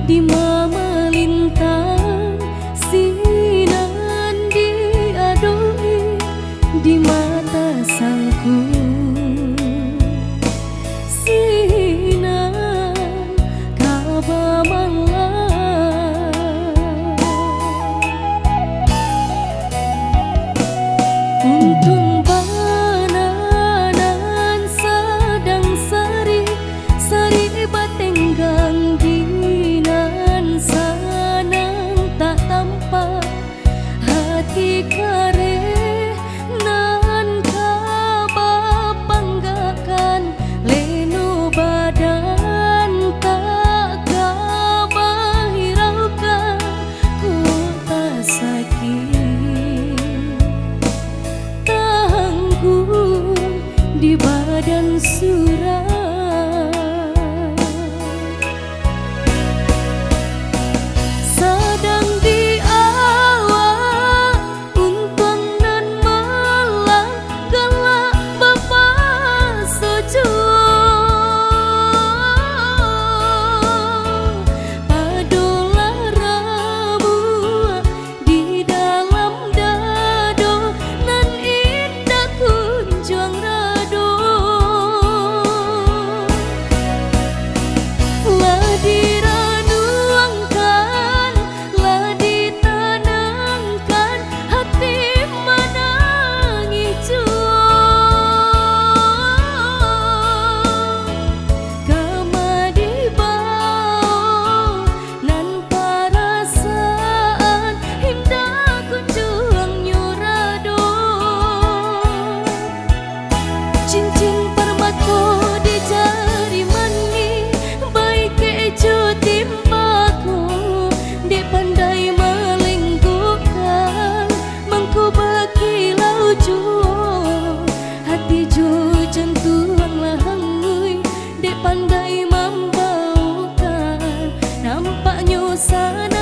di memelintang sinan diadoi di mata sangku sinan kabamalah untung bananan sedang sari sari batenggang dinan sanang tak tampak hati kare nan kabapanggakan leno badan tak kabahiraukan kota sakit tanggung di badan surat sedang di awak untung nan malam galak bapak sejauh padolah rabu di dalam dado nan indah kunjung rado lah diranuangkan lah ditanamkan hati menangi kama di bawah nan perasaan indah kunjung nyurado cincin permata di jari mani baik kejo timbaku di pandai melingkukan mangku bakilau jua hati jujan tuang lahangui di pandai membaukan nampaknya sana